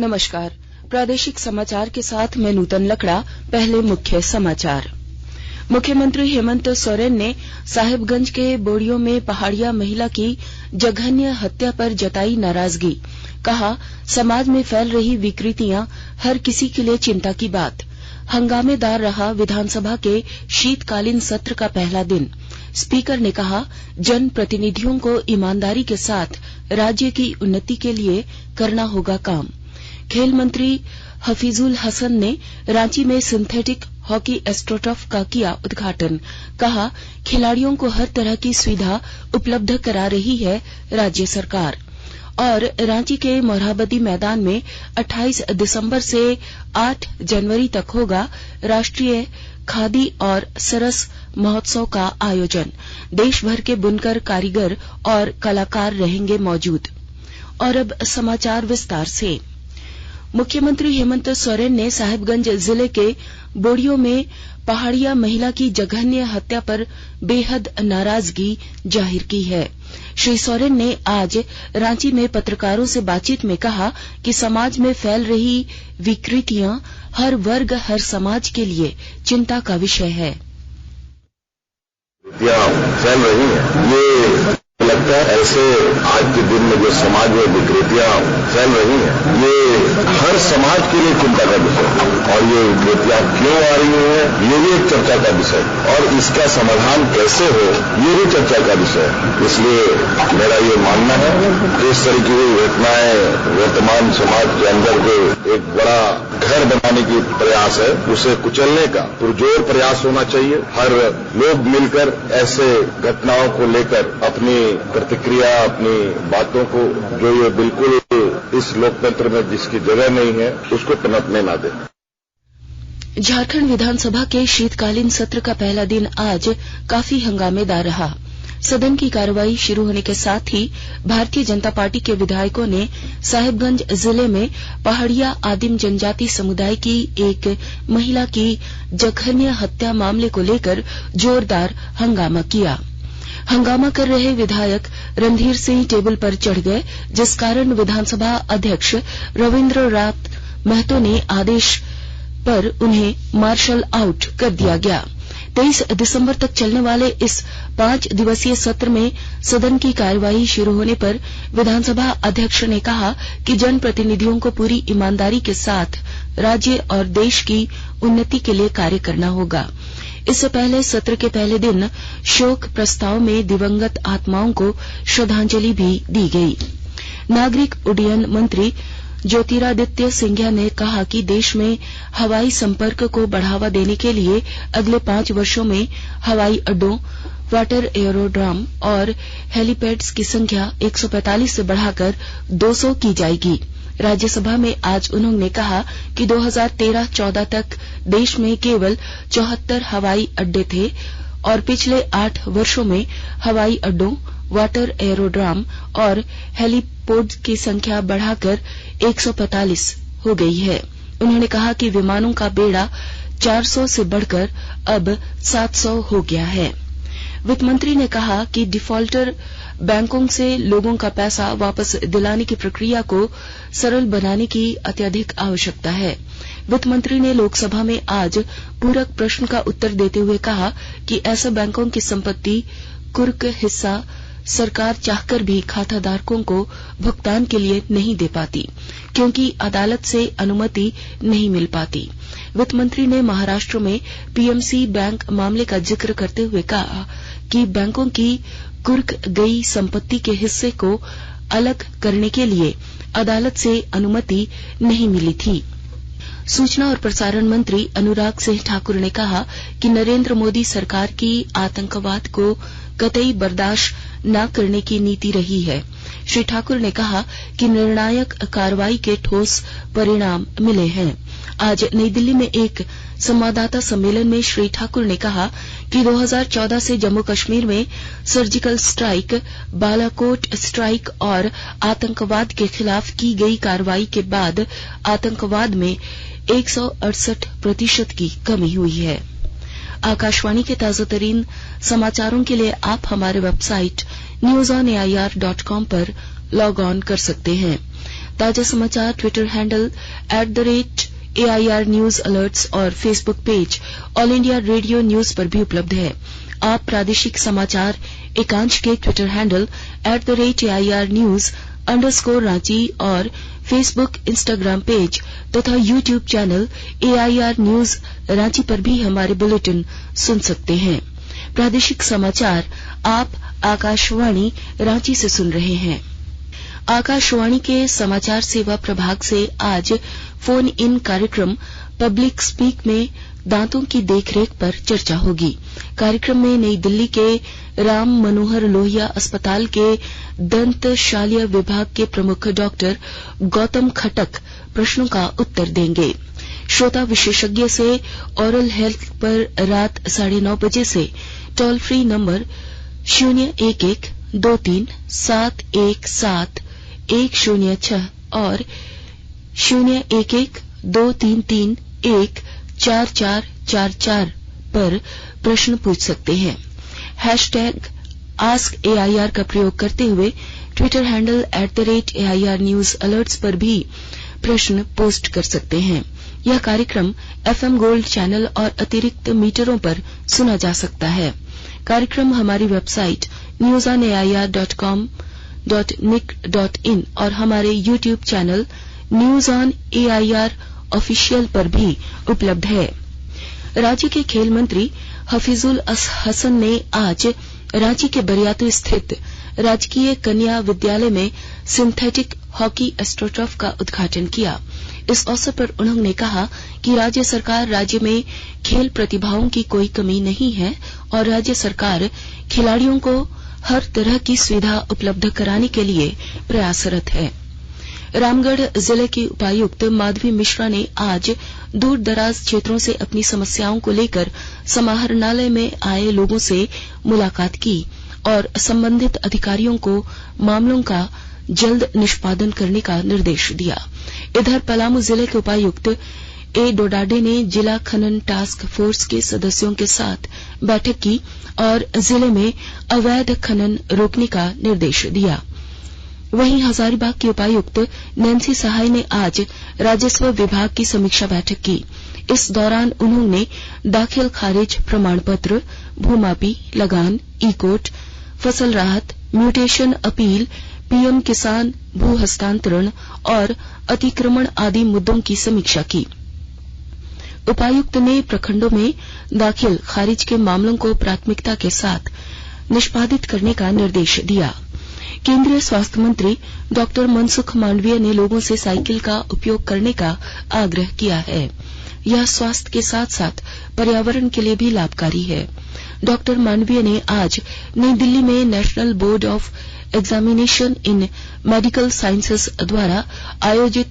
नमस्कार। प्रादेशिक समाचार के साथ मैं नूतन लकड़ा। पहले मुख्य समाचार। मुख्यमंत्री हेमंत सोरेन ने साहिबगंज के बोड़ियो में पहाड़िया महिला की जघन्य हत्या पर जताई नाराजगी। कहा, समाज में फैल रही विकृतियां हर किसी के लिए चिंता की बात। हंगामेदार रहा विधानसभा के शीतकालीन सत्र का पहला दिन। स्पीकर ने कहा, जन प्रतिनिधियों को ईमानदारी के साथ राज्य की उन्नति के लिए करना होगा काम। खेल मंत्री हफीजुल हसन ने रांची में सिंथेटिक हॉकी एस्ट्रोटर्फ का किया उद्घाटन। कहा, खिलाड़ियों को हर तरह की सुविधा उपलब्ध करा रही है राज्य सरकार। और रांची के मोरहाबादी मैदान में 28 दिसंबर से 8 जनवरी तक होगा राष्ट्रीय खादी और सरस महोत्सव का आयोजन। देश भर के बुनकर, कारीगर और कलाकार रहेंगे मौजूद। और अब समाचार विस्तार से। मुख्यमंत्री हेमंत सोरेन ने साहिबगंज जिले के बोड़ियो में पहाड़िया महिला की जघन्य हत्या पर बेहद नाराजगी जाहिर की है। श्री सोरेन ने आज रांची में पत्रकारों से बातचीत में कहा कि समाज में फैल रही विकृतियां हर वर्ग, हर समाज के लिए चिंता का विषय है। फैल रही है, ये लगता है ऐसे आज के दिन में जो समाज में विकृतियां फैल रही हैं, ये हर समाज के लिए चिंता का विषय है। और ये विकृतियां क्यों आ रही हैं, ये भी एक चर्चा का विषय है। और इसका समाधान कैसे हो, ये भी चर्चा का विषय है। इसलिए मेरा ये मानना है कि इस तरीके की घटनाएं वर्तमान समाज के अंदर जो एक बड़ा घर बनाने की प्रयास है, उसे कुचलने का पुरजोर प्रयास होना चाहिए। हर लोग मिलकर ऐसे घटनाओं को लेकर अपनी प्रतिक्रिया, अपनी बातों को, जो ये बिल्कुल इस लोकतंत्र में जिसकी जगह नहीं है, उसको पनपने ना दें। झारखंड विधानसभा के शीतकालीन सत्र का पहला दिन आज काफी हंगामेदार रहा। सदन की कार्रवाई शुरू होने के साथ ही भारतीय जनता पार्टी के विधायकों ने साहिबगंज जिले में पहाड़िया आदिम जनजाति समुदाय की एक महिला की जघन्य हत्या मामले को लेकर जोरदार हंगामा किया। हंगामा कर रहे विधायक रणधीर सिंह टेबल पर चढ़ गए, जिस कारण विधानसभा अध्यक्ष रविन्द्र नाथ महतो ने आदेश पर उन्हें मार्शल आउट कर दिया गया। 23 दिसंबर तक चलने वाले इस 5 दिवसीय सत्र में सदन की कार्यवाही शुरू होने पर विधानसभा अध्यक्ष ने कहा कि जनप्रतिनिधियों को पूरी ईमानदारी के साथ राज्य और देश की उन्नति के लिए कार्य करना होगा। इससे पहले सत्र के पहले दिन शोक प्रस्ताव में दिवंगत आत्माओं को श्रद्धांजलि भी दी गई। नागरिक उड्डयन मंत्री ज्योतिरादित्य सिंधिया ने कहा कि देश में हवाई संपर्क को बढ़ावा देने के लिए अगले 5 वर्षों में हवाई अड्डों, वाटर एयरोड्रम और हेलीपैड्स की संख्या 145 से बढ़ाकर 200 की जाएगी। राज्यसभा में आज उन्होंने कहा कि 2013-14 तक देश में केवल 74 हवाई अड्डे थे और पिछले 8 वर्षों में हवाई अड्डों, वाटर एयरोड्रम और हेलीपोड की संख्या बढ़ाकर 145 हो गई है। उन्होंने कहा कि विमानों का बेड़ा 400 से बढ़कर अब 700 हो गया है। वित्त मंत्री ने कहा कि डिफॉल्टर बैंकों से लोगों का पैसा वापस दिलाने की प्रक्रिया को सरल बनाने की अत्यधिक आवश्यकता है। वित्त मंत्री ने लोकसभा में आज पूरक प्रश्न का उत्तर देते हुए कहा कि ऐसे बैंकों की संपत्ति कुर्क हिस्सा सरकार चाहकर भी खाताधारकों को भुगतान के लिए नहीं दे पाती, क्योंकि अदालत से अनुमति नहीं मिल पाती। वित्त मंत्री ने महाराष्ट्र में पीएमसी बैंक मामले का जिक्र करते हुए कहा कि बैंकों की कुर्क गई संपत्ति के हिस्से को अलग करने के लिए अदालत से अनुमति नहीं मिली थी। सूचना और प्रसारण मंत्री अनुराग सिंह ठाकुर ने कहा कि नरेंद्र मोदी सरकार की आतंकवाद को कतई बर्दाश्त न करने की नीति रही है। श्री ठाकुर ने कहा कि निर्णायक कार्रवाई के ठोस परिणाम मिले हैं। आज नई दिल्ली में एक संवाददाता सम्मेलन में श्री ठाकुर ने कहा कि 2014 से जम्मू कश्मीर में सर्जिकल स्ट्राइक, बालाकोट स्ट्राइक और आतंकवाद के खिलाफ की गई कार्रवाई के बाद आतंकवाद में 168% की कमी हुई है। आकाशवाणी के ताजातरीन समाचारों के लिए आप हमारे वेबसाइट newsonair.com पर लॉग ऑन कर सकते हैं। ताजा समाचार Twitter handle @AIR news alerts और Facebook page all India radio news पर भी उपलब्ध है। आप प्रादेशिक समाचार एकांश के Twitter handle @AIR news _Ranchi और फेसबुक इंस्टाग्राम पेज तथा YouTube channel AIR news Ranchi पर भी हमारे बुलेटिन सुन सकते हैं। प्रादेशिक समाचार आप आकाशवाणी रांची से सुन रहे हैं। आकाशवाणी के समाचार सेवा प्रभाग से आज फोन इन कार्यक्रम पब्लिक स्पीक में दांतों की देखरेख पर चर्चा होगी। कार्यक्रम में नई दिल्ली के राम मनोहर लोहिया अस्पताल के दंतशाल्य विभाग के प्रमुख डॉक्टर गौतम खटक प्रश्नों का उत्तर देंगे। श्रोता विशेषज्ञ से ओरल हेल्थ पर रात 9:30 बजे से टोल फ्री नंबर 011-23-717-106 और 011-233-14444 पर प्रश्न पूछ सकते हैं। #AskAIR का प्रयोग करते हुए Twitter handle @AIR news alerts पर भी प्रश्न पोस्ट कर सकते हैं। यह कार्यक्रम FM गोल्ड चैनल और अतिरिक्त मीटरों पर सुना जा सकता है। कार्यक्रम हमारी वेबसाइट newsonair.com.nic.in और हमारे यूट्यूब चैनल न्यूज़ऑनAIR ऑफिशियल पर भी उपलब्ध है। राज्य के खेल मंत्री हफीजुल हसन ने आज रांची के बरियातू स्थित राजकीय कन्या विद्यालय में सिंथेटिक हॉकी एस्ट्रोटर्फ का उद्घाटन किया। इस अवसर पर उन्होंने कहा कि राज्य सरकार राज्य में खेल प्रतिभाओं की कोई कमी नहीं है और राज्य सरकार खिलाड़ियों को हर तरह की सुविधा उपलब्ध कराने के लिए प्रयासरत है। रामगढ़ जिले की उपायुक्त माधवी मिश्रा ने आज दूर दराज क्षेत्रों से अपनी समस्याओं को लेकर समाहरणालय में आए लोगों से मुलाकात की और संबंधित अधिकारियों को मामलों का जल्द निष्पादन करने का निर्देश दिया। इधर पलामू जिले के उपायुक्त ए डोडाडे ने जिला खनन टास्क फोर्स के सदस्यों के साथ बैठक की और जिले में अवैध खनन रोकने का निर्देश दिया। वहीं हजारीबाग की उपायुक्त नैंसी सहाय ने आज राजस्व विभाग की समीक्षा बैठक की। इस दौरान उन्होंने दाखिल खारिज प्रमाण पत्र, भूमापी, लगान, ई-कोर्ट, फसल राहत, म्यूटेशन अपील, पीएम किसान भू हस्तांतरण और अतिक्रमण आदि मुद्दों की समीक्षा की। उपायुक्त ने प्रखंडों में दाखिल खारिज के मामलों को प्राथमिकता के साथ निष्पादित करने का निर्देश दिया। केंद्रीय स्वास्थ्य मंत्री डॉक्टर मनसुख मांडविया ने लोगों से साइकिल का उपयोग करने का आग्रह किया है। यह स्वास्थ्य के साथ साथ पर्यावरण के लिए भी लाभकारी है। डॉक्टर मांडविया ने आज नई दिल्ली में national board of examination in medical sciences द्वारा आयोजित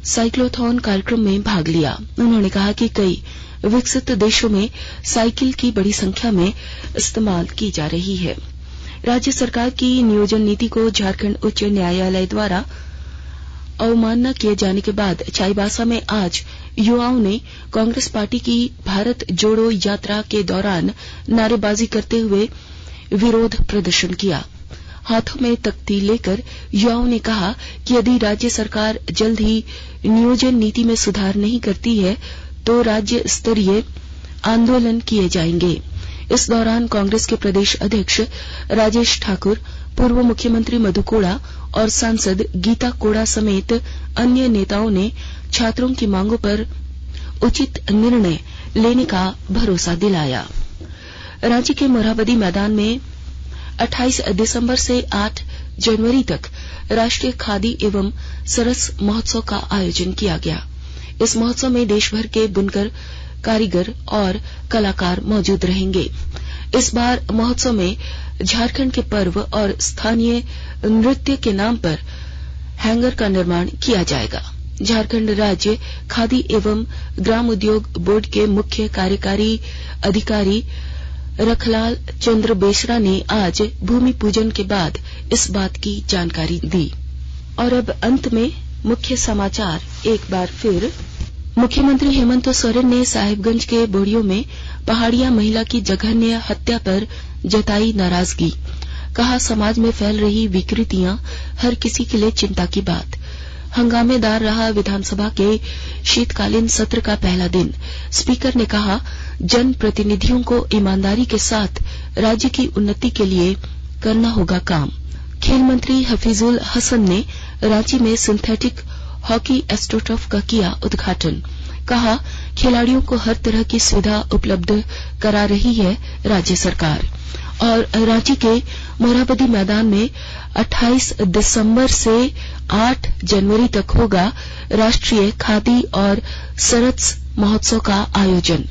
साइक्लोथॉन कार्यक्रम में भाग लिया। उन्होंने कहा कि कई विकसित देशों में साइकिल की बड़ी संख्या में इस्तेमाल की जा रही है। राज्य सरकार की नियोजन नीति को झारखंड उच्च न्यायालय द्वारा अवमानना किए जाने के बाद चाईबासा में आज युवाओं ने कांग्रेस पार्टी की भारत जोड़ो यात्रा के दौरान नारेबाजी करते हुए विरोध प्रदर्शन किया। हाथों में तख्ती लेकर युवाओं ने कहा कि यदि राज्य सरकार जल्द ही नियोजन नीति में सुधार नहीं करती है तो राज्य स्तरीय आंदोलन किए जाएंगे। इस दौरान कांग्रेस के प्रदेश अध्यक्ष राजेश ठाकुर, पूर्व मुख्यमंत्री मधु कोड़ा और सांसद गीता कोड़ा समेत अन्य नेताओं ने छात्रों की मांगों पर उचित निर्णय लेने का भरोसा दिलाया। रांची के मोरहाबादी मैदान में 28 दिसंबर से 8 जनवरी तक राष्ट्रीय खादी एवं सरस महोत्सव का आयोजन किया गया। इस महोत्सव में देश भर के बुनकर, कारीगर और कलाकार मौजूद रहेंगे। इस बार महोत्सव में झारखंड के पर्व और स्थानीय नृत्य के नाम पर हैंगर का निर्माण किया जाएगा। झारखंड राज्य खादी एवं ग्राम उद्योग बोर्ड के मुख्य कार्यकारी अधिकारी रखलाल चंद्र बेसरा ने आज भूमि पूजन के बाद इस बात की जानकारी दी। और अब अंत में मुख्य समाचार एक बार फिर। मुख्यमंत्री हेमंत सोरेन ने साहिबगंज के बोरियो में पहाड़िया महिला की जघन्य हत्या पर जताई नाराजगी। कहा, समाज में फैल रही विकृतियां हर किसी के लिए चिंता की बात। हंगामेदार रहा विधानसभा के शीतकालीन सत्र का पहला दिन। स्पीकर ने कहा, जनप्रतिनिधियों को ईमानदारी के साथ राज्य की उन्नति के लिए करना होगा काम। खेल मंत्री हफीजुल हसन ने रांची में सिंथेटिक हॉकी एस्ट्रोटर्फ का किया उद्घाटन। कहा, खिलाड़ियों को हर तरह की सुविधा उपलब्ध करा रही है राज्य सरकार। और रांची के मोरहाबादी मैदान में 28 दिसंबर से 8 जनवरी तक होगा राष्ट्रीय खादी और सरस महोत्सव का आयोजन।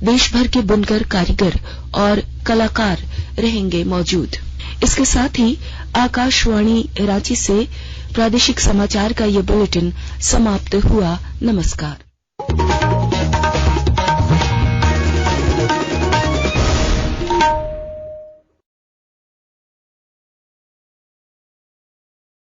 देश भर के बुनकर, कारीगर और कलाकार रहेंगे मौजूद। इसके साथ ही आकाशवाणी रांची से प्रादेशिक समाचार का ये बुलेटिन समाप्त हुआ। नमस्कार।